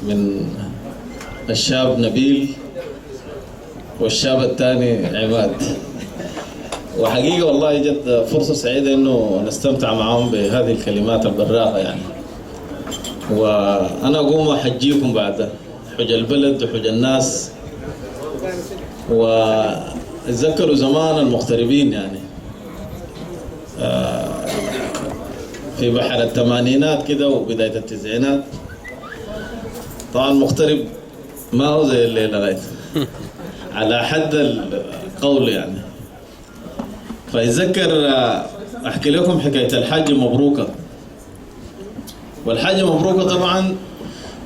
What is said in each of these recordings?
من الشاب نبيل والشاب الثاني عماد. وحقيقة والله جد فرصة سعيدة إنه نستمتع معهم بهذه الكلمات البراقة يعني. وأنا أقوم أحجيكم بعد حج البلد وحج الناس، واتذكروا زمان المغتربين يعني في بحر الثمانينات كده وبداية التسعينات. طبعا المغترب ما هو زي الليلة غاية على حد القول يعني. فيتذكر أحكي لكم حكاية الحاجة مبروكة. والحاجة مبروكة طبعا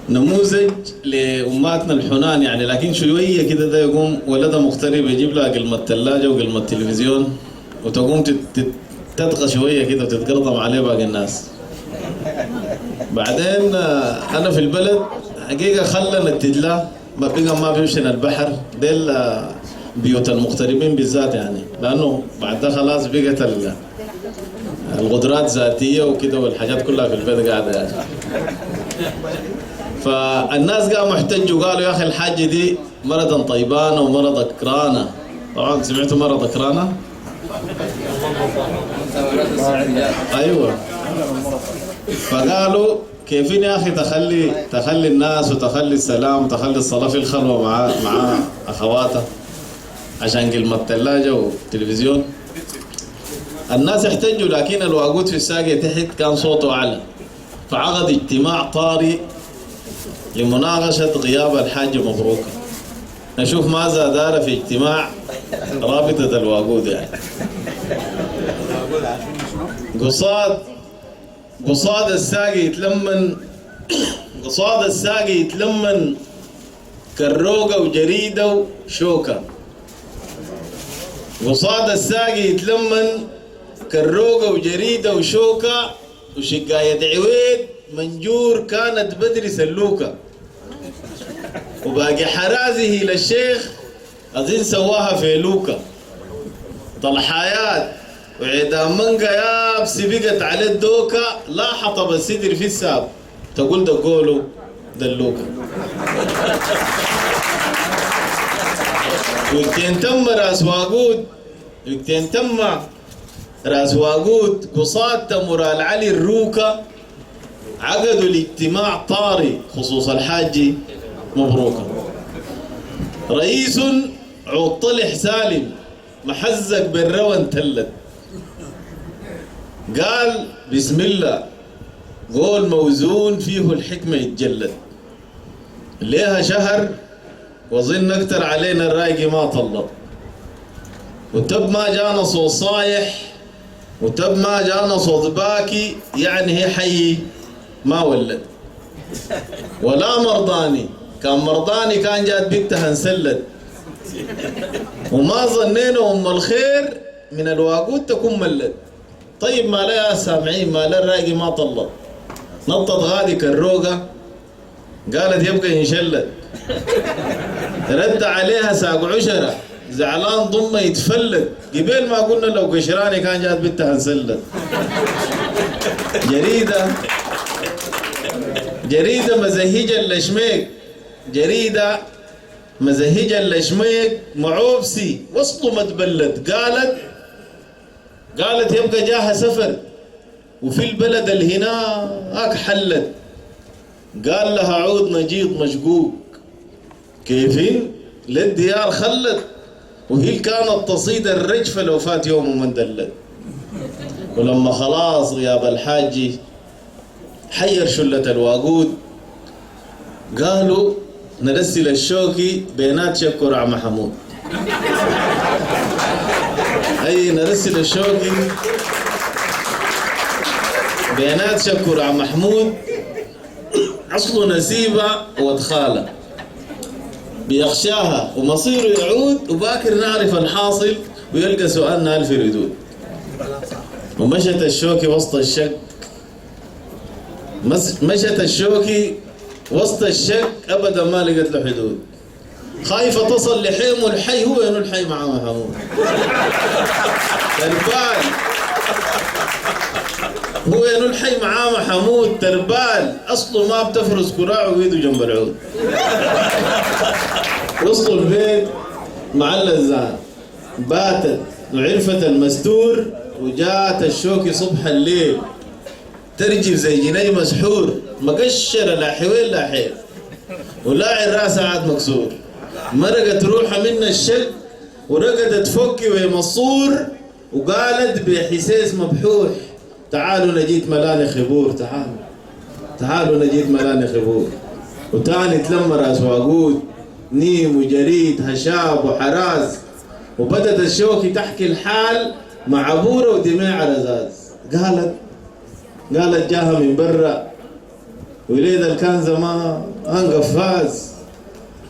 نموذج لأماتنا الحنان يعني، لكن شوية كده ده يقوم ولدها مغترب يجيب لها قلمة الثلاجة وقلمة التلفزيون وتقوم تتقى شوية كده وتتقرطم عليه باقي الناس. بعدين أنا في البلد حقيقة خلنا التجلة ما بيمشينا البحر ديل بيوت المغتربين بالذات يعني، لأنه بعد ده خلاص بقت القدرات ذاتية وكده والحاجات كلها في البيت قاعدة يعني. فالناس قاموا احتجوا قالوا يا أخي الحاجة دي مرضا طيبانة ومرض كرانة. طبعا سمعتوا مرض كرانة؟ أيوة. فقالوا كيفين يا أخي تخلي الناس وتخلي السلام وتخلي الصلاة في الخلوة مع أخواتها عشان قلمة الثلاجة والتلفزيون. الناس احتجوا، لكن الواقود في الساقية تحت كان صوته أعلى، فعقد اجتماع طارئ لمناقشة غياب الحاجة مبروكة. نشوف ماذا دار في اجتماع رابطة الواقود يعني. قصاد الساقي يتلمن كروقة وجريدة وشوكة. قصاد الساقي يتلمن كروقة وجريدة وشوكة، وشقاية عويد منجور كانت بدري سلوكة، وباقي حرازه للشيخ أظن سواها فيلوكة. طلحايات وعدام منقى يابس بقت على الدوكة، لا حطب السدر في الساب تقول دقولوا دلوكة. وقتين تم راس واقود قصاد تمر العلي الروكة، عقدوا الاجتماع طاري خصوص الحاج مبروكة. رئيس عطلح سالم محزق بالروان تلت، قال بسم الله قول موزون فيه الحكمة يتجلد. ليها شهر وظن اكتر علينا الرايقي ما طلب، وتب ما جانا صوت صايح وتب ما جانا صوت باكي، يعني هي حي ما ولد. ولا مرضاني كان جات بنتها انسلت، وما ظنينا ام الخير من الواقود تكون ملت. طيب ما لا يا سامعين ما لا الراقي ما طلب، نطت غادي كالروقة قالت يبقى ينشلت. رد عليها ساق عشرة زعلان ضمه يتفلت، قبل ما قلنا لو قشراني كان جات بنتها انسلت. جريدة مزهجة اللشميك معوبسي وسطه متبلد. قالت يبقى جاها سفر وفي البلد الهناك حلت. قال لها عود نجيض مشقوق كيفين للديار خلت، وهي كانت تصيد الرجفة لو فات يوم من دلت. ولما خلاص غياب الحاج حير شلة الواقود، قالوا نرسل الشوكي بينات شكر عم محمود. أي نرسل الشوكي بينات شكر عم محمود، أصله نسيبة وادخالة بيخشاها ومصيره يعود، وباكر نعرف الحاصل ويلقى سؤالنا ألف ردود. ومشت الشوكي وسط الشك، مشت الشوكي وسط الشك أبدا ما لقت له حدود. خايفة تصل لحيم الحي، هو إنه الحي مع محمود. هو ينو الحي معاه محمود تربال أصله ما بتفرز كراع ويده جنب العود. وصلوا البيت مع اللزان، باتت وعرفت المستور، وجات الشوكي صبح الليل ترجف زي جني مسحور، مقشرة لا حويل لا حيل، ولاعي راسها عاد مكسور، مرقت روحها من الشق ورقدت فكي وهي مصور، وقالت بحساس مبحوح تعالوا نجيت ملاني خبور، تعالوا نجيت ملاني خبور. وتاني تلم راس وعقود نيم وجريد هشاب وحراز، وبدت الشوكي تحكي الحال مع عبورة ودماع رزاز. قالت جاها من برا وليد كان زمان قفاز،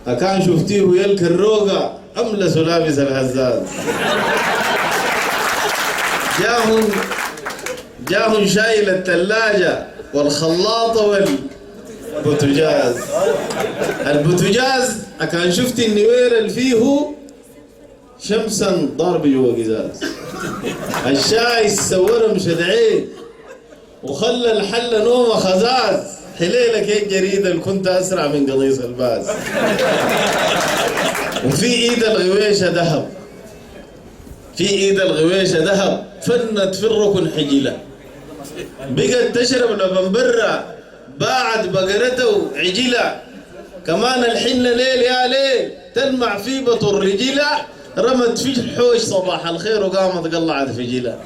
أكان شفتيه يلك الروقة أملس ولابس الهزاز. جاهن شايل الثلاجة والخلاطة والبوتجاز. البوتجاز أكان شفت النوير اللي فيه شمسا ضارب جوا قزاز. الشاي السورة مشدعين وخلى الحل نومه خزاز، حليلك يا الجريدة اللي كنت أسرع من قضيص الباز. وفي إيد الغويشة ذهب، في إيد الغويشة ذهب فنت في الركن حجلة، بقت تشرب لبن برا باعت بقرته عجلة، كمان الحنة ليل يا ليل تلمع في بطن رجلة، رمت في الحوش صباح الخير وقامت قلعت في جلة.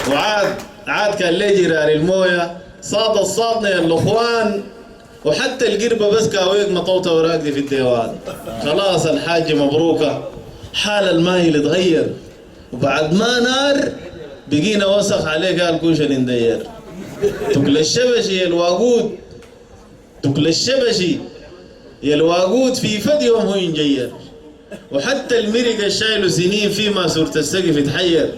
وعاد كان لي جرار المويه صاد الصادنة يا الاخوان، وحتى القربة بس كاويق مطوطة وراقدي في الديوان. خلاص الحاجة مبروكة، حال المايل اتغير، وبعد ما نار بقينا وسخ عليه قال كوشن ندير. تكل الشبشي يا الواقود، تكل الشبشي يا الواقود في فد يوم هو ينجير، وحتى المرق الشايل سنين فيما صورة السقف تحير،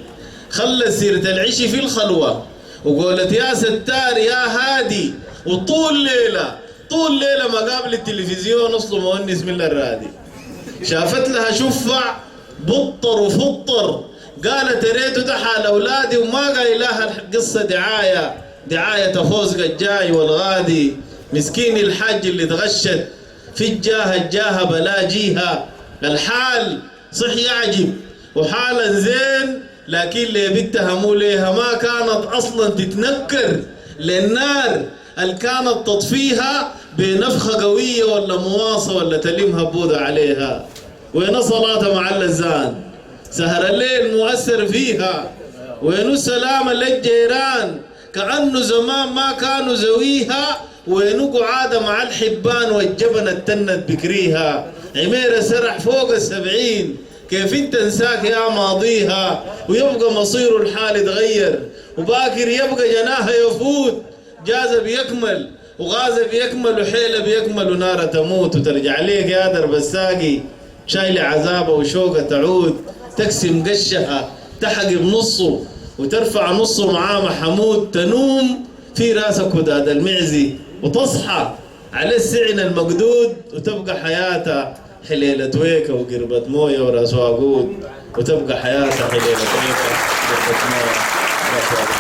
خلت سيرة العشي في الخلوة وقولت يا ستار يا هادي، وطول ليلة مقابل التلفزيون أصله مؤنس من الرادي. شافت لها شفع بطر وفطر، قالت ريته تحال أولادي، وما قايل لها القصة دعاية فوز الجاي والغادي. مسكين الحاج اللي تغشت في الجاهة بلا جيها، الحال صح يعجب وحالا زين، لكن اللي بيتهموا ليها ما كانت أصلا تتنكر للنار اللي كانت تطفيها بنفخة قوية ولا مواصة ولا تلمها بوضع عليها. وين صلاة مع اللزان سهر الليل مؤثر فيها، وين السلام للجيران كأنه زمان ما كانوا زويها، وين قعادة مع الحبان والجبن التنت بكريها. عميرة سرح فوق 70 كيف انت انساك يا ماضيها، ويبقى مصير الحال يتغير، وباكر يبقى جناها يفوت، جاز بيكمل وغاز بيكمل وحيلة بيكمل ونار تموت، وترجع ليك يا درب الساقي شايلة عذابة وشوقة تعود، تقسم قشها تحق بنصه وترفع نصه معاه محمود، تنوم في راسك وداد المعزي وتصحى على السعن المقدود، وتبقى حياتها حليلة ويكة وقربة موية وراس واقود، وتبقى حياتها حليلة ويكة وقربة موية وراس واقود.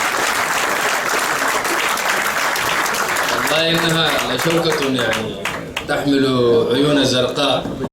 والله إنها لشوكة يعني تحمل عيون زرقاء.